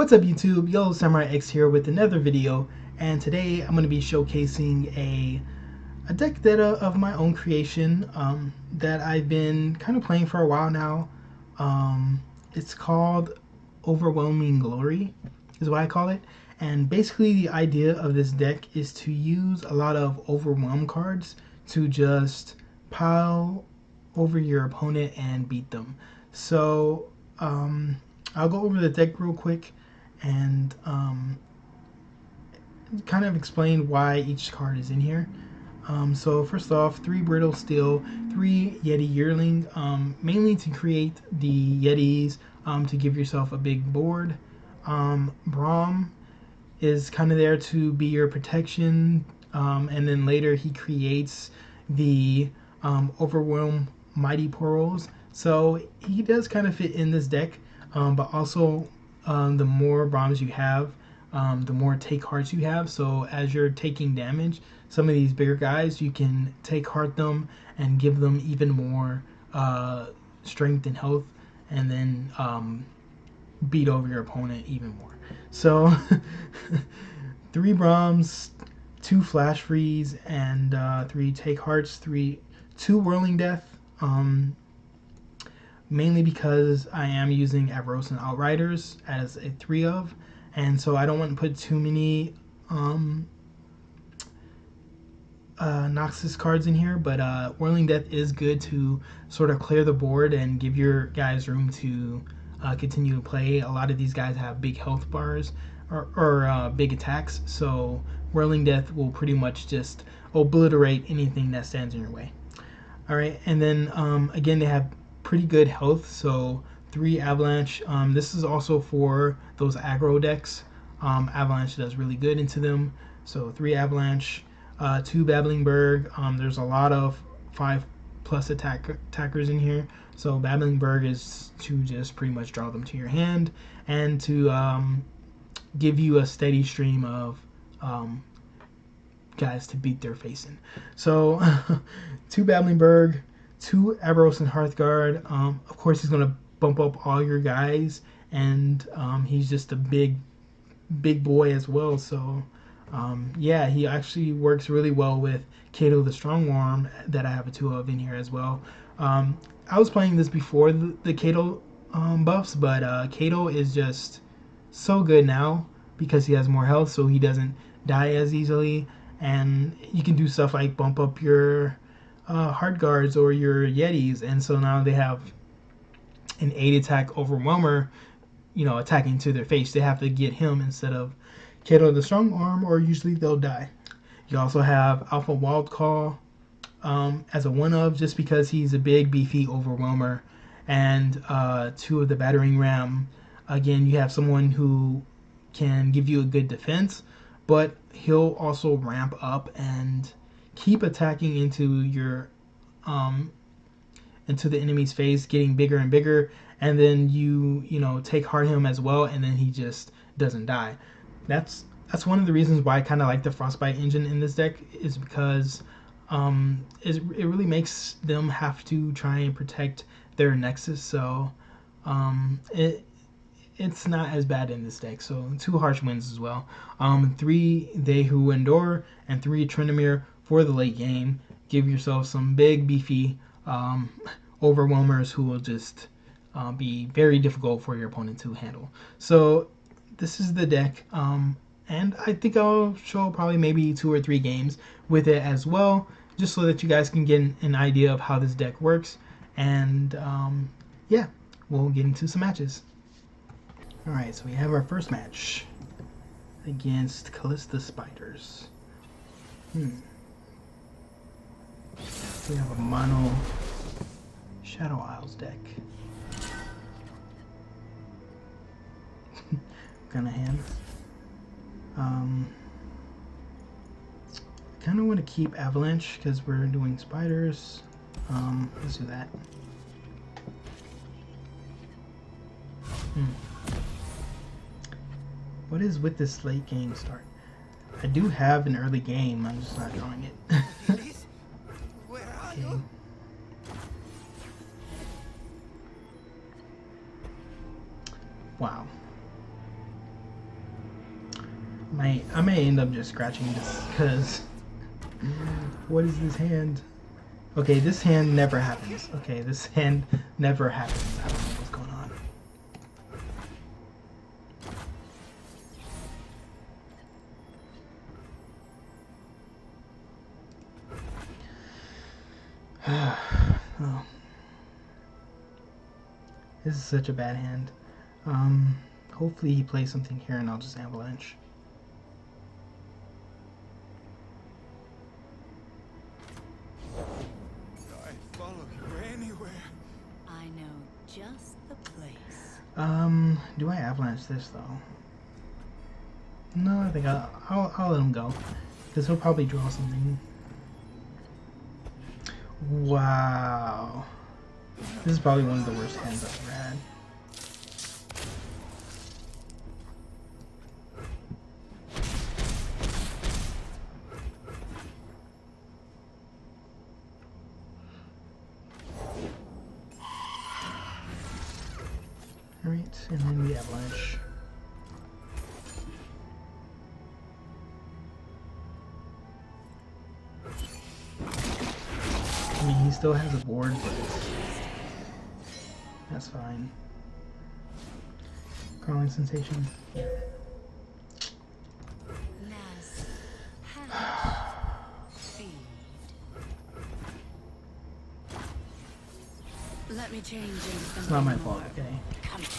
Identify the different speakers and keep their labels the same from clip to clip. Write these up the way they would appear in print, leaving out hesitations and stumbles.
Speaker 1: What's up YouTube, Yellow Samurai X here with another video, and today I'm going to be showcasing a deck that of my own creation that I've been kind of playing for a while now. It's called Overwhelming Glory is what I call it, and basically the idea of this deck is to use a lot of Overwhelm cards to just pile over your opponent and beat them. So I'll go over the deck real quick and kind of explain why each card is in here. So first off, 3 Brittle Steel, 3 Yeti Yearling, mainly to create the Yetis to give yourself a big board. Braum is kind of there to be your protection, and then later he creates the Overwhelm Mighty Pearls. So he does kind of fit in this deck, but also the more Braums you have, the more take hearts you have. So as you're taking damage, some of these bigger guys, you can take heart them and give them even more strength and health, and then beat over your opponent even more. So 3 Braums, 2 Flash Freeze, and 3 Take Hearts, 2 Whirling Death. Mainly because I am using Avaros and Outriders as a 3 of, and so I don't want to put too many Noxus cards in here, but Whirling Death is good to sort of clear the board and give your guys room to continue to play. A lot of these guys have big health bars or big attacks, so Whirling Death will pretty much just obliterate anything that stands in your way. Alright, and then again, they have pretty good health, so 3 Avalanche. This is also for those aggro decks. Avalanche does really good into them, so 3 Avalanche, 2 Babbling Berg. There's a lot of 5+ attackers in here, so Babbling Berg is to just pretty much draw them to your hand and to give you a steady stream of guys to beat their face in. So 2 Babbling Berg, 2 Avaros and Hearthguard. Of course, he's going to bump up all your guys, and he's just a big boy as well. So yeah, he actually works really well with Kato the Strong-Arm that I have a 2 of in here as well. I was playing this before the Kato buffs, but Kato is just so good now because he has more health, so he doesn't die as easily, and you can do stuff like bump up your Heart Guards or your Yetis, and so now they have an 8 attack Overwhelmer, you know, attacking to their face. They have to get him instead of Kato the Strong-Arm, or usually they'll die. You also have Alpha Wildclaw as a 1 of, just because he's a big beefy Overwhelmer, and 2 of the Battering Ram. Again, you have someone who can give you a good defense, but he'll also ramp up and keep attacking into your into the enemy's face, getting bigger and bigger, and then you know, take heart him as well, and then he just doesn't die. That's one of the reasons why I kind of like the Frostbite engine in this deck, is because it really makes them have to try and protect their Nexus. So it's not as bad in this deck. So 2 Harsh Winds as well. 3 They Who Endure, and 3 Tryndamere for the late game. Give yourself some big beefy Overwhelmers who will just be very difficult for your opponent to handle. So this is the deck, and I think I'll show probably maybe 2 or 3 games with it as well, just so that you guys can get an idea of how this deck works. And yeah, we'll get into some matches. Alright, so we have our first match against Callista Spiders. We have a mono Shadow Isles deck. Kind of hand. Kind of want to keep Avalanche because we're doing spiders. Let's do that. What is with this late game start? I do have an early game, I'm just not drawing it. Okay. Wow. I may end up just scratching this because what is this hand? Okay, this hand never happens. Okay, this hand never happens. I don't know what's going on. Oh. This is such a bad hand. Hopefully he plays something here and I'll just avalanche.
Speaker 2: I follow you anywhere.
Speaker 3: I know just the place.
Speaker 1: Do I avalanche this though? No, I think I'll let him go. Because he'll probably draw something. Wow. This is probably one of the worst hands I've ever had. Alright, and then the avalanche. I mean, he still has a board, but that's fine. Crawling sensation.
Speaker 3: Let me change into
Speaker 1: It's not my fault, okay?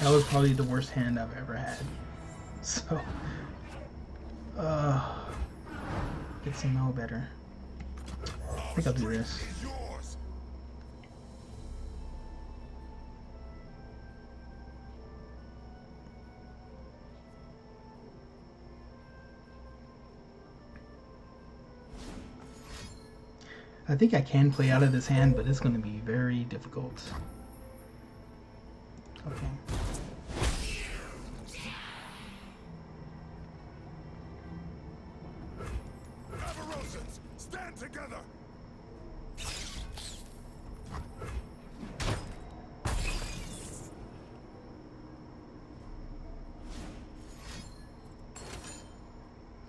Speaker 1: That was probably the worst hand I've ever had. So, gets to know better. I think I'll do this. I think I can play out of this hand, but it's going to be very difficult. Okay.
Speaker 2: Stand together.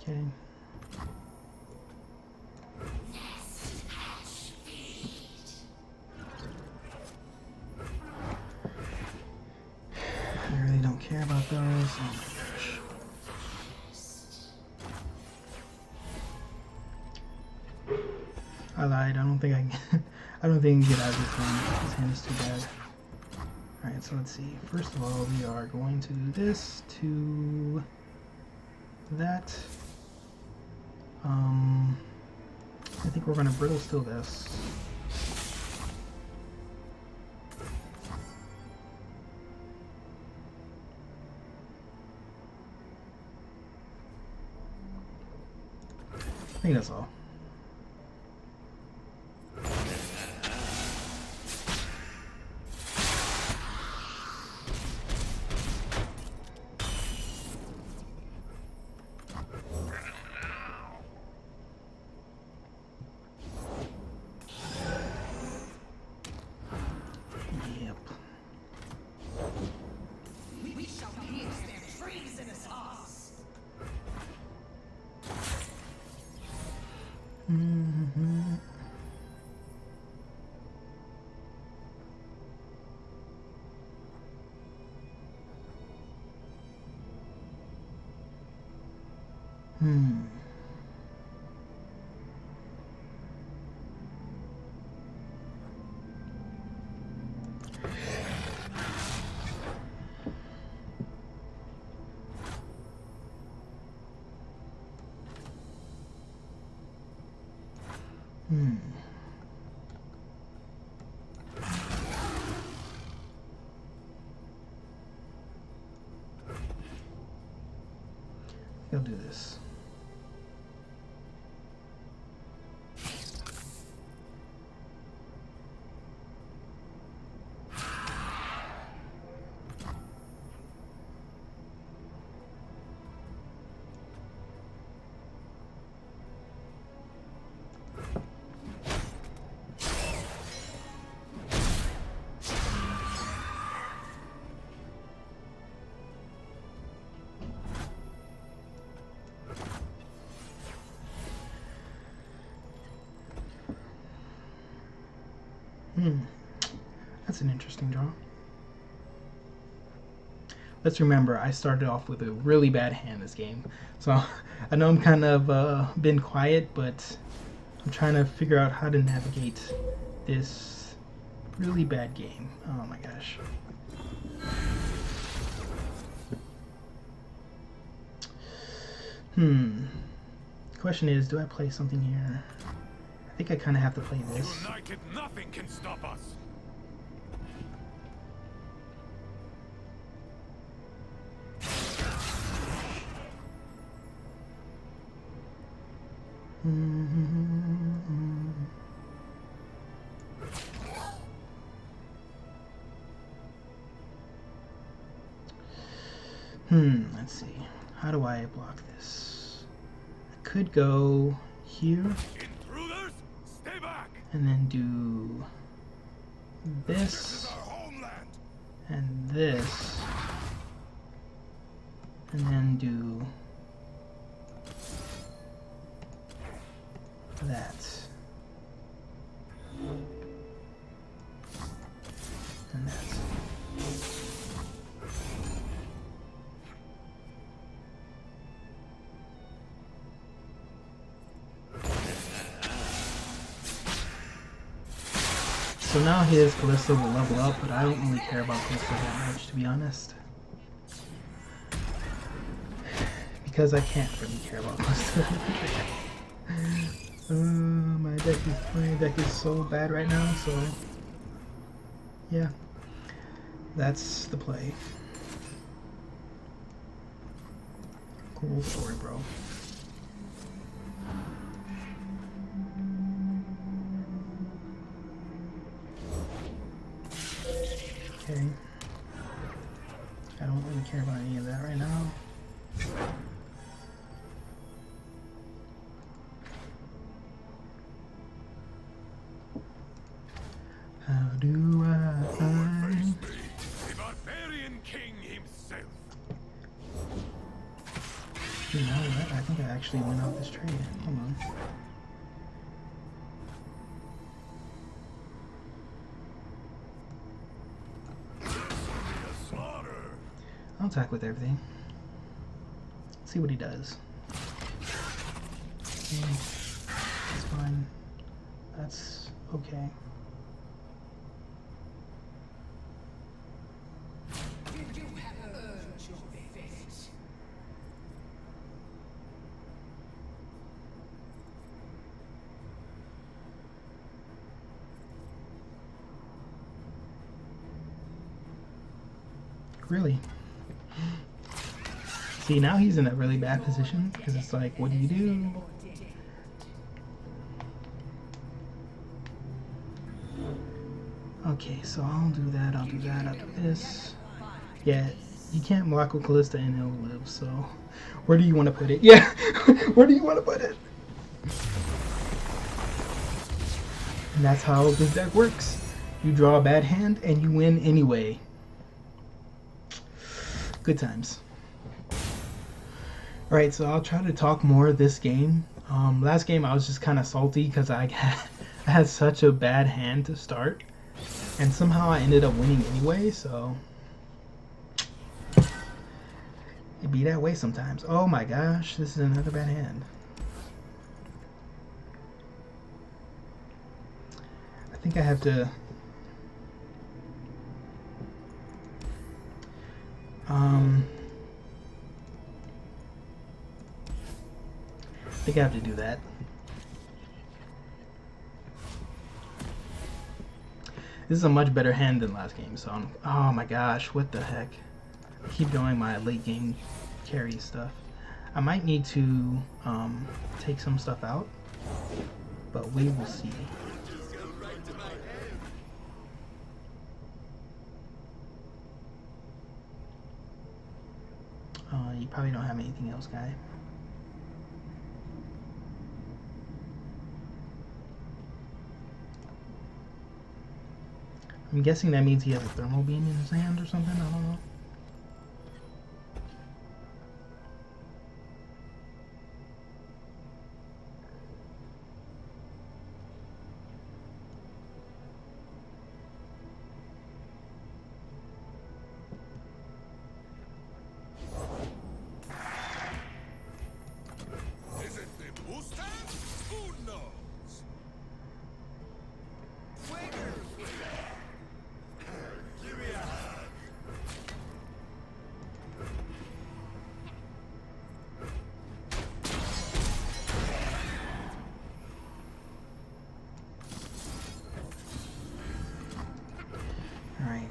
Speaker 1: Okay. I really don't care about those. Oh my gosh. I lied. I don't think I can. I don't think I can get out of this one. This hand is too bad. Alright, so let's see. First of all, we are going to do this to that. I think we're going to brittle still this. I think that's all. Yep.
Speaker 4: We shall pierce their treasonous hearts.
Speaker 1: Mm-hmm. Hmm. Hmm. I'll do this. That's an interesting draw. Let's remember, I started off with a really bad hand this game. So I know I'm kind of been quiet, but I'm trying to figure out how to navigate this really bad game. Oh my gosh. Question is, do I play something here? I think I kind of have to play this.
Speaker 2: United, nothing can stop us.
Speaker 1: Let's see. How do I block this? I could go here
Speaker 2: Intruders, stay back.
Speaker 1: and then do
Speaker 2: This
Speaker 1: this
Speaker 2: is our homeland.
Speaker 1: and this and then do that and that. So now his Callisto will level up, but I don't really care about Callisto that much, to be honest. Because I can't really care about Callisto. My deck is so bad right now, so yeah. That's the play. Cool story, bro. Okay. I don't really care about any of that right now. How do I find...
Speaker 2: The barbarian king himself.
Speaker 1: You know what? I think I actually went off this trade. Hold on. I'll attack with everything. See what he does. Okay. That's fine. That's okay.
Speaker 4: You have earned your fate.
Speaker 1: Really? See, now he's in a really bad position because it's like, what do you do? Okay, so I'll do that, I'll do that, I'll do this. Yeah, you can't block with Callista and he'll live, so where do you want to put it? Yeah, where do you want to put it? And that's how this deck works. You draw a bad hand and you win anyway. Good times. Alright, so I'll try to talk more this game. Last game I was just kind of salty because I had such a bad hand to start. And somehow I ended up winning anyway, so... It be that way sometimes. Oh my gosh, this is another bad hand. I think I have to... I think I have to do that. This is a much better hand than last game, so oh my gosh, what the heck. I keep doing my late game carry stuff. I might need to take some stuff out, but we will see. You probably don't have anything else, guy. I'm guessing that means he has a thermal beam in his hand or something, I don't know.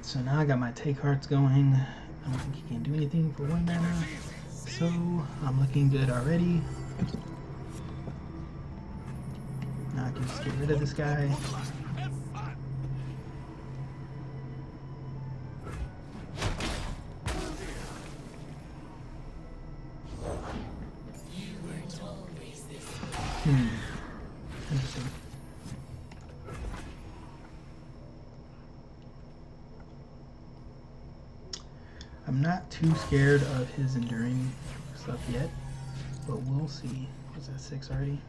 Speaker 1: so now I got my take hearts going. I don't think he can do anything for 1 mana. So I'm looking good already. Now I can just get rid of this guy.
Speaker 2: Have fun.
Speaker 1: Interesting. I'm not too scared of his enduring stuff yet, but we'll see. Was that 6 already?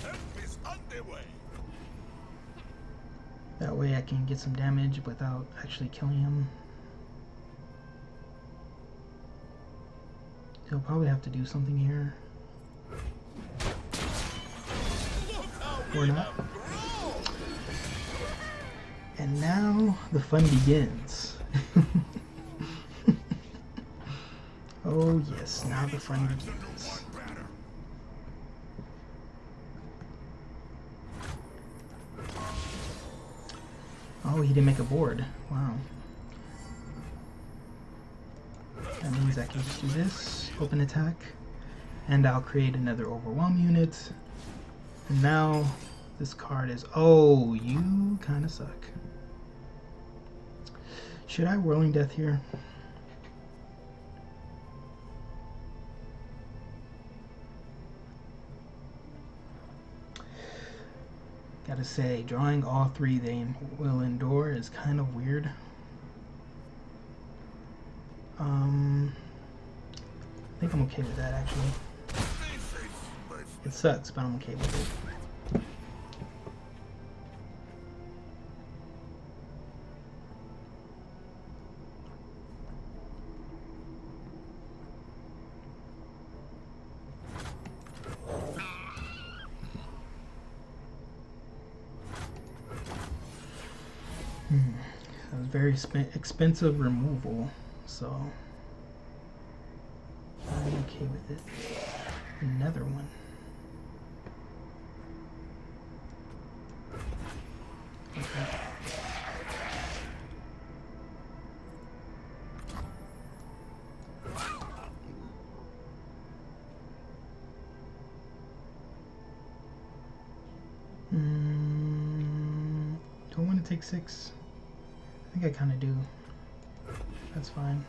Speaker 2: Help is underway.
Speaker 1: That way I can get some damage without actually killing him. He'll probably have to do something here. Or not. And now the fun begins. Oh yes, now the fun begins. Oh, he didn't make a board. Wow. That means I can just do this, open attack, and I'll create another Overwhelm unit. And now this card is, oh, you kind of suck. Should I Whirling Death here? Gotta say, drawing all 3 they will endure is kind of weird. I think I'm okay with that actually. It sucks, but I'm okay with it. That was very expensive removal, so I'm okay with it. Another one. Okay. Do I want to take 6? I think I kind of do. That's fine.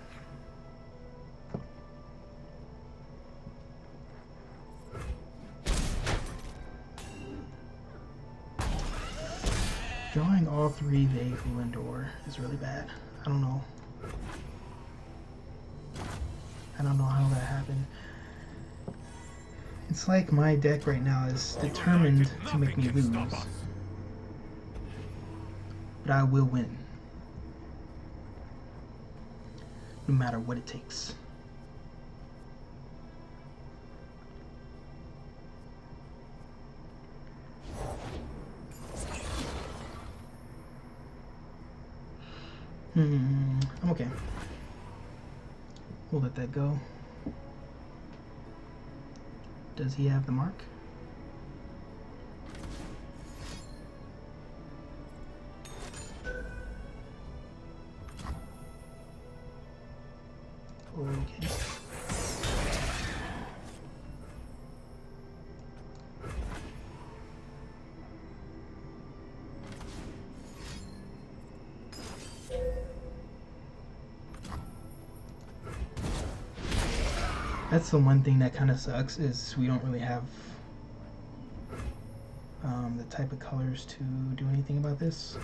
Speaker 1: Drawing all 3 they who endure is really bad. I don't know. I don't know how that happened. It's like my deck right now is determined to make me lose. But I will win. No matter what it takes. I'm okay. We'll let that go. Does he have the mark? Okay. That's the one thing that kind of sucks, is we don't really have the type of colors to do anything about this.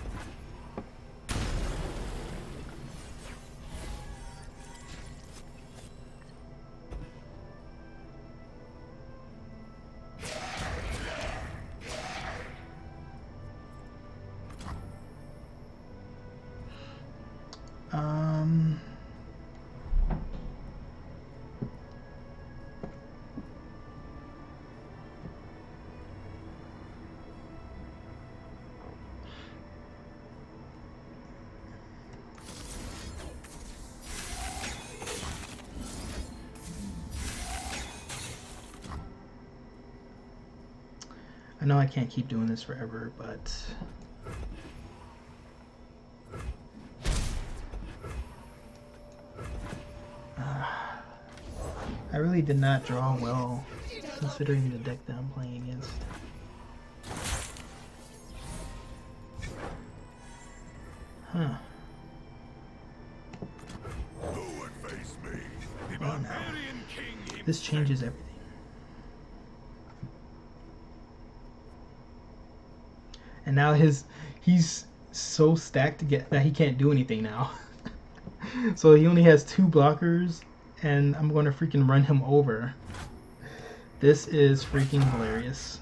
Speaker 1: I know I can't keep doing this forever, but I really did not draw well considering the deck that I'm playing against. Huh.
Speaker 2: Who would face me? The
Speaker 1: Oh no.
Speaker 2: barbarian king
Speaker 1: This changes everything. And now he's so stacked to get that he can't do anything now. So he only has 2 blockers, and I'm going to freaking run him over. This is freaking hilarious.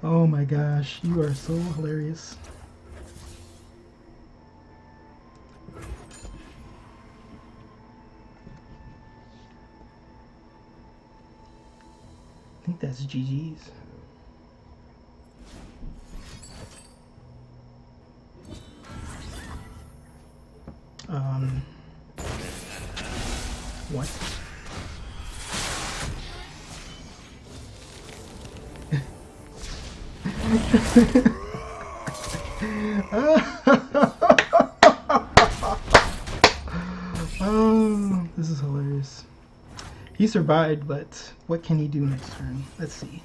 Speaker 1: Oh my gosh, you are so hilarious. I think that's GG's. What? Oh, this is hilarious. He survived, but what can he do next turn? Let's see.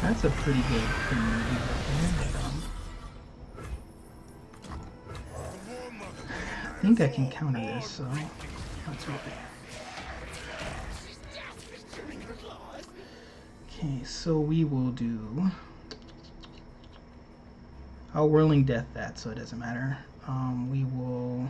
Speaker 1: That's a pretty good thing to do. I think I can counter this, so let's rip it. Okay, so we will do... I'll Whirling Death that, so it doesn't matter. We will...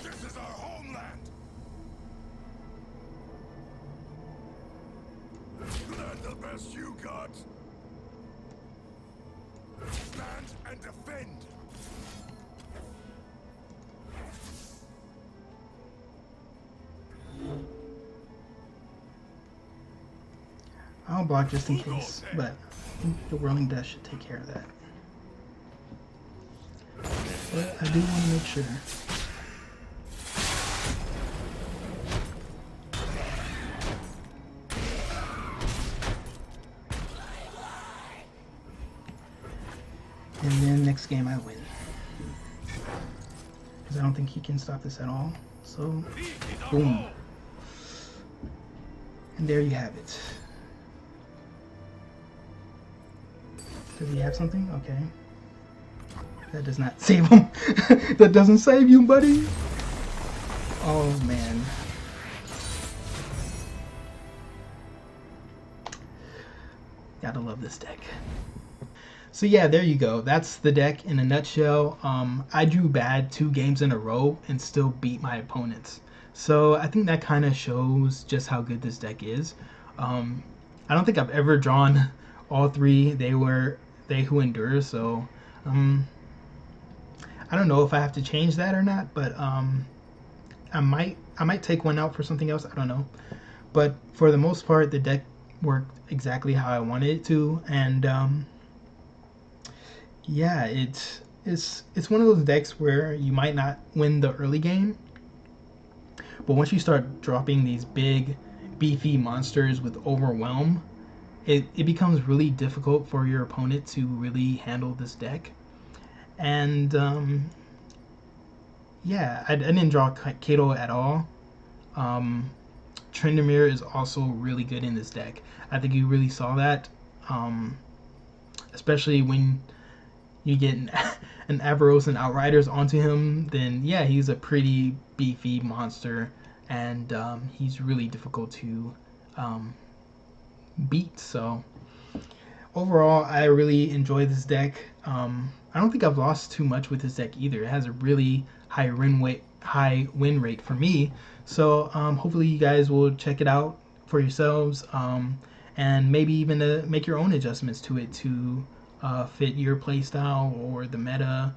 Speaker 2: This is our homeland. Land the best you got. Stand and defend.
Speaker 1: I'll block just in case, but I think the Whirling Death should take care of that. But I do want to make sure. And then next game I win. Because I don't think he can stop this at all. So, boom. And there you have it. Does he have something? Okay. That does not save him. That doesn't save you, buddy. Oh, man. Gotta love this deck. So yeah, there you go. That's the deck in a nutshell. I drew bad 2 games in a row and still beat my opponents. So I think that kind of shows just how good this deck is. I don't think I've ever drawn all 3. They who endure. So I don't know if I have to change that or not, but I might take one out for something else. I don't know. But for the most part, the deck worked exactly how I wanted it to, and yeah, it's one of those decks where you might not win the early game, but once you start dropping these big, beefy monsters with Overwhelm, it becomes really difficult for your opponent to really handle this deck. And yeah, I didn't draw Kato at all. Tryndamere is also really good in this deck. I think you really saw that, especially when you get an Avaros and Outriders onto him. Then yeah, he's a pretty beefy monster, and he's really difficult to beat. So overall, I really enjoy this deck. I don't think I've lost too much with this deck either. It has a really high win rate for me. So hopefully you guys will check it out for yourselves, and maybe even make your own adjustments to it to fit your playstyle or the meta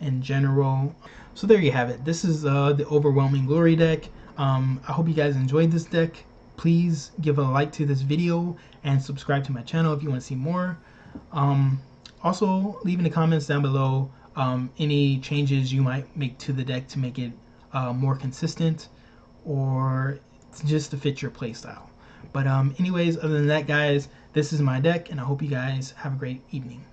Speaker 1: in general. So there you have it. This is the Overwhelming Glory deck. I hope you guys enjoyed this deck. Please give a like to this video and subscribe to my channel if you want to see more. Also, leave in the comments down below any changes you might make to the deck to make it more consistent or just to fit your playstyle. But anyways, other than that, guys, this is my deck, and I hope you guys have a great evening.